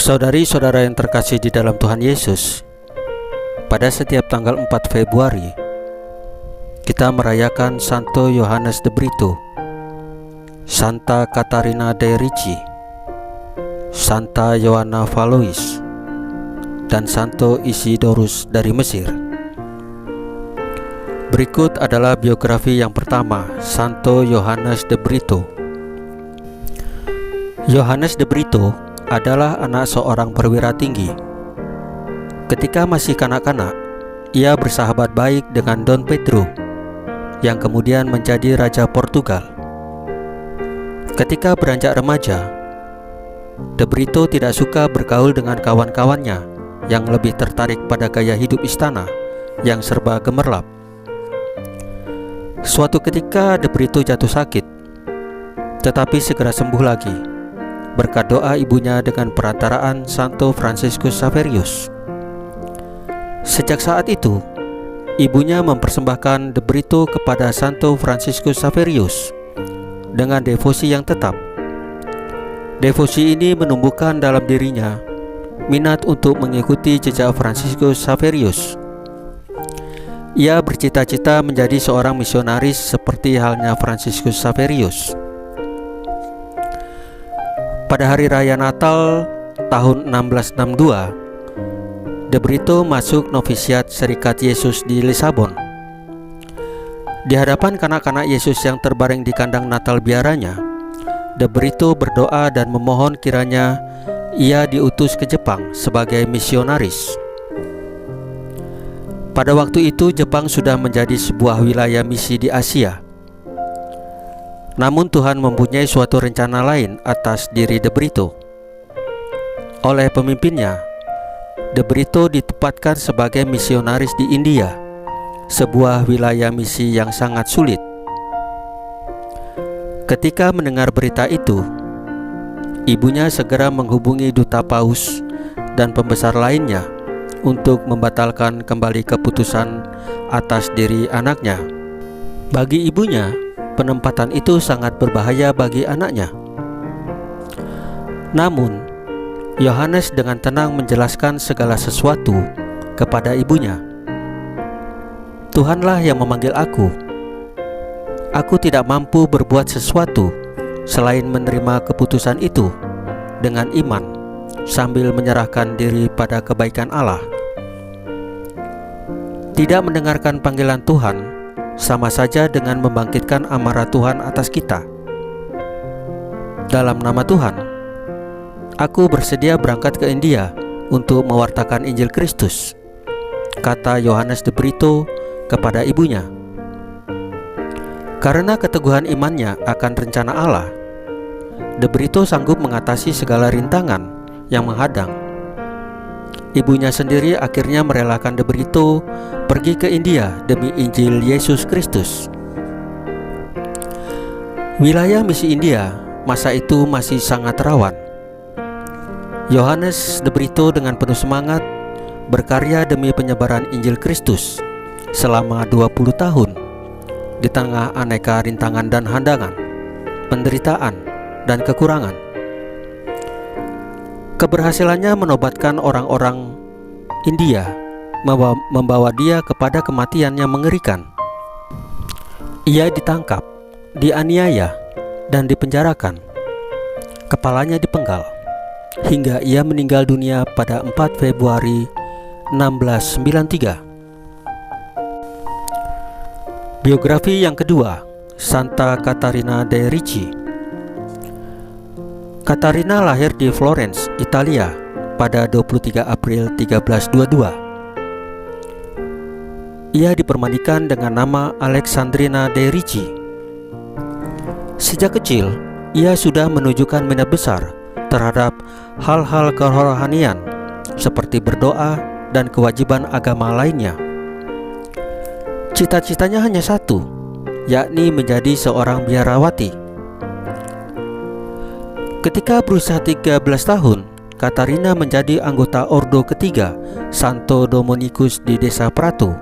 Saudari-saudara yang terkasih di dalam Tuhan Yesus, pada setiap tanggal 4 Februari kita merayakan Santo Yohanes de Brito, Santa Catarina de' Ricci, Santa Ioanna Valois, dan Santo Isidorus dari Mesir. Berikut adalah biografi yang pertama, Santo Yohanes de Brito. Yohanes de Brito adalah anak seorang perwira tinggi. Ketika masih kanak-kanak, ia bersahabat baik dengan Dom Pedro, yang kemudian menjadi Raja Portugal. Ketika beranjak remaja, de Brito tidak suka bergaul dengan kawan-kawannya yang lebih tertarik pada gaya hidup istana yang serba gemerlap. Suatu ketika de Brito jatuh sakit, tetapi segera sembuh lagi berkat doa ibunya dengan perantaraan Santo Franciscus Xaverius. Sejak saat itu, ibunya mempersembahkan de Brito kepada Santo Franciscus Xaverius dengan devosi yang tetap. Devosi ini menumbuhkan dalam dirinya minat untuk mengikuti jejak Franciscus Xaverius. Ia bercita-cita menjadi seorang misionaris seperti halnya Franciscus Xaverius. Pada hari raya Natal tahun 1662, de Brito masuk novisiat Serikat Yesus di Lisabon. Di hadapan kanak-kanak Yesus yang terbaring di kandang Natal biaranya, de Brito berdoa dan memohon kiranya ia diutus ke Jepang sebagai misionaris. Pada waktu itu Jepang sudah menjadi sebuah wilayah misi di Asia. Namun Tuhan mempunyai suatu rencana lain atas diri de Brito. Oleh pemimpinnya, de Brito ditempatkan sebagai misionaris di India, sebuah wilayah misi yang sangat sulit. Ketika mendengar berita itu, ibunya segera menghubungi duta paus dan pembesar lainnya untuk membatalkan kembali keputusan atas diri anaknya. Bagi ibunya, penempatan itu sangat berbahaya bagi anaknya. Namun, Yohanes dengan tenang menjelaskan segala sesuatu kepada ibunya. Tuhanlah yang memanggil aku. Aku tidak mampu berbuat sesuatu selain menerima keputusan itu dengan iman, sambil menyerahkan diri pada kebaikan Allah. Tidak mendengarkan panggilan Tuhan sama saja dengan membangkitkan amarah Tuhan atas kita. Dalam nama Tuhan, aku bersedia berangkat ke India untuk mewartakan Injil Kristus, kata Yohanes de Brito kepada ibunya. Karena keteguhan imannya akan rencana Allah, de Brito sanggup mengatasi segala rintangan yang menghadang. Ibunya sendiri akhirnya merelakan de Brito pergi ke India demi Injil Yesus Kristus. Wilayah misi India masa itu masih sangat rawan. Yohanes de Brito dengan penuh semangat berkarya demi penyebaran Injil Kristus selama 20 tahun di tengah aneka rintangan dan hadangan, penderitaan dan kekurangan. Keberhasilannya menobatkan orang-orang India membawa dia kepada kematian yang mengerikan. Ia ditangkap, dianiaya, dan dipenjarakan. Kepalanya dipenggal hingga ia meninggal dunia pada 4 Februari 1693. Biografi yang kedua, Santa Catarina de' Ricci. Catarina lahir di Florence, Italia pada 23 April 1322. Ia dipermandikan dengan nama Alexandrina de' Ricci. Sejak kecil, ia sudah menunjukkan minat besar terhadap hal-hal kerohanian seperti berdoa dan kewajiban agama lainnya. Cita-citanya hanya satu, yakni menjadi seorang biarawati. Ketika berusia 13 tahun, Catarina menjadi anggota ordo ketiga Santo Dominicus di desa Prato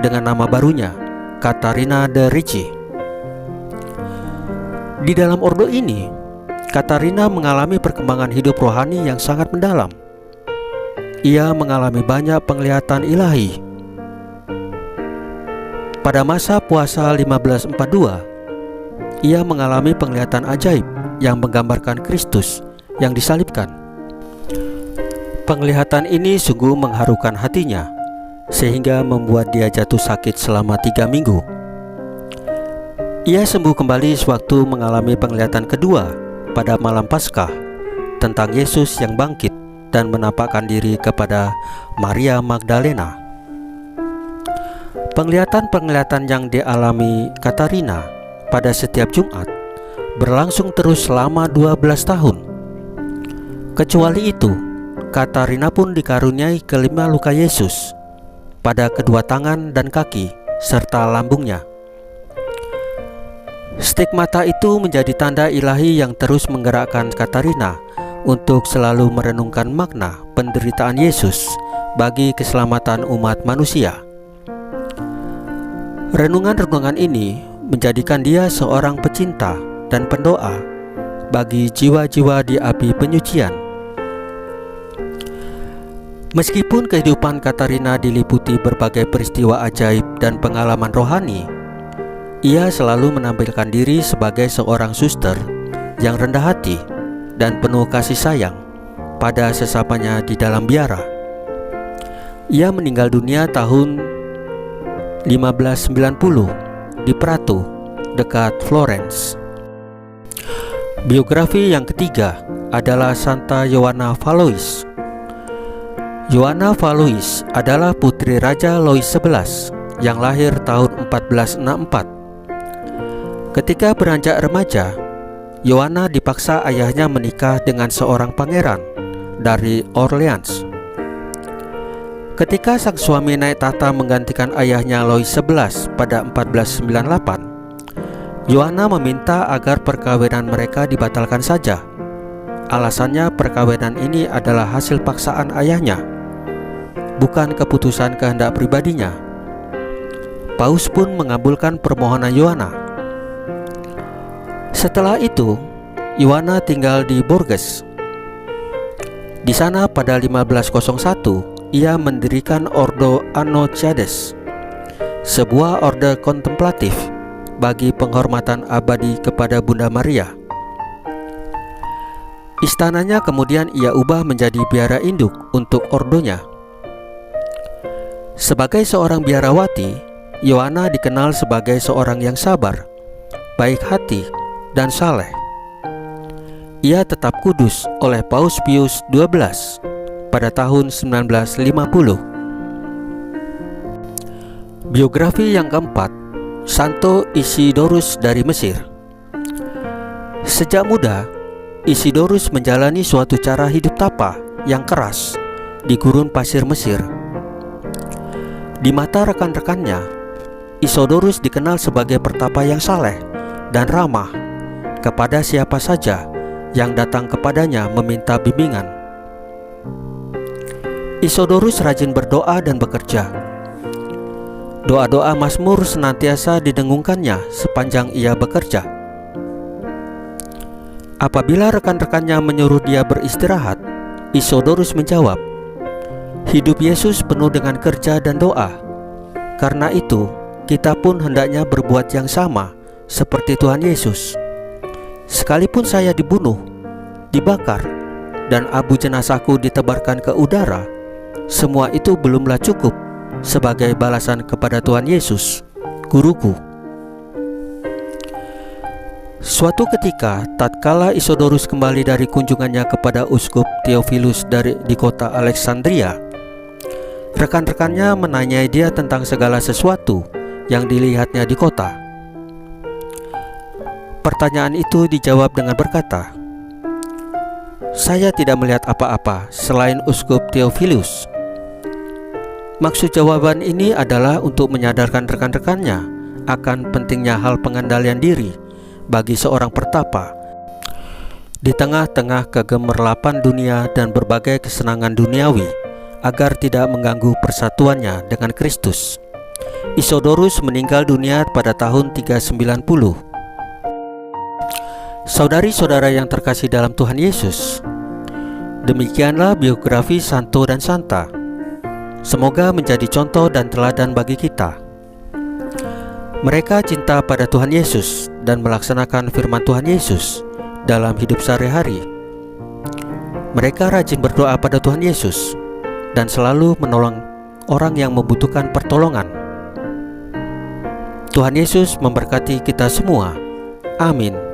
dengan nama barunya, Catarina de' Ricci. Di dalam ordo ini, Katarina mengalami perkembangan hidup rohani yang sangat mendalam. Ia mengalami banyak penglihatan ilahi. Pada masa puasa 1542, ia mengalami penglihatan ajaib yang menggambarkan Kristus yang disalibkan. Penglihatan ini sungguh mengharukan hatinya, sehingga membuat dia jatuh sakit selama 3 minggu. Ia sembuh kembali sewaktu mengalami penglihatan kedua pada malam Paskah tentang Yesus yang bangkit dan menampakkan diri kepada Maria Magdalena. Penglihatan-penglihatan yang dialami Katarina pada setiap Jumat berlangsung terus selama 12 tahun. Kecuali itu, Katarina pun dikaruniai kelima luka Yesus pada kedua tangan dan kaki serta lambungnya. Stigmata itu menjadi tanda ilahi yang terus menggerakkan Katarina untuk selalu merenungkan makna penderitaan Yesus bagi keselamatan umat manusia. Renungan-renungan ini menjadikan dia seorang pecinta dan pendoa bagi jiwa-jiwa di api penyucian. Meskipun kehidupan Katarina diliputi berbagai peristiwa ajaib dan pengalaman rohani, ia selalu menampilkan diri sebagai seorang suster yang rendah hati dan penuh kasih sayang pada sesamanya di dalam biara. Ia meninggal dunia tahun 1590 di Prato, dekat Florence. Biografi yang ketiga adalah Santa Ioanna Valois. Ioanna Valois adalah putri Raja Louis XI yang lahir tahun 1464. Ketika beranjak remaja, Ioanna dipaksa ayahnya menikah dengan seorang pangeran dari Orleans. Ketika sang suami naik tahta menggantikan ayahnya Louis XI pada 1498, Ioanna meminta agar perkawinan mereka dibatalkan saja. Alasannya perkawinan ini adalah hasil paksaan ayahnya, bukan keputusan kehendak pribadinya. Paus pun mengabulkan permohonan Ioanna. Setelah itu, Ioanna tinggal di Bourges. Di sana pada 1501, ia mendirikan Ordo Annociades, sebuah orde kontemplatif bagi penghormatan abadi kepada Bunda Maria. Istananya kemudian ia ubah menjadi biara induk untuk ordonya. Sebagai seorang biarawati, Ioanna dikenal sebagai seorang yang sabar, baik hati, dan saleh. Ia tetap kudus oleh Paus Pius XII pada tahun 1950. Biografi yang keempat, Santo Isidorus dari Mesir. Sejak muda, Isidorus menjalani suatu cara hidup tapa yang keras di gurun pasir Mesir. Di mata rekan-rekannya, Isidorus dikenal sebagai pertapa yang saleh dan ramah kepada siapa saja yang datang kepadanya meminta bimbingan. Isidorus rajin berdoa dan bekerja. Doa-doa mazmur senantiasa didengungkannya sepanjang ia bekerja. Apabila rekan-rekannya menyuruh dia beristirahat, Isidorus menjawab, "Hidup Yesus penuh dengan kerja dan doa. Karena itu, kita pun hendaknya berbuat yang sama seperti Tuhan Yesus. Sekalipun saya dibunuh, dibakar, dan abu jenazahku ditebarkan ke udara, semua itu belumlah cukup sebagai balasan kepada Tuhan Yesus, guruku." Suatu ketika, tatkala Isidorus kembali dari kunjungannya kepada Uskup Theophilus di kota Alexandria, rekan-rekannya menanyai dia tentang segala sesuatu yang dilihatnya di kota. Pertanyaan itu dijawab dengan berkata, "Saya tidak melihat apa-apa selain Uskup Theophilus." Maksud jawaban ini adalah untuk menyadarkan rekan-rekannya akan pentingnya hal pengendalian diri bagi seorang pertapa di tengah-tengah kegemerlapan dunia dan berbagai kesenangan duniawi, agar tidak mengganggu persatuannya dengan Kristus. Isidorus meninggal dunia pada tahun 390. Saudari-saudara yang terkasih dalam Tuhan Yesus, demikianlah biografi Santo dan Santa. Semoga menjadi contoh dan teladan bagi kita. Mereka cinta pada Tuhan Yesus dan melaksanakan firman Tuhan Yesus dalam hidup sehari-hari. Mereka rajin berdoa pada Tuhan Yesus dan selalu menolong orang yang membutuhkan pertolongan. Tuhan Yesus memberkati kita semua. Amin.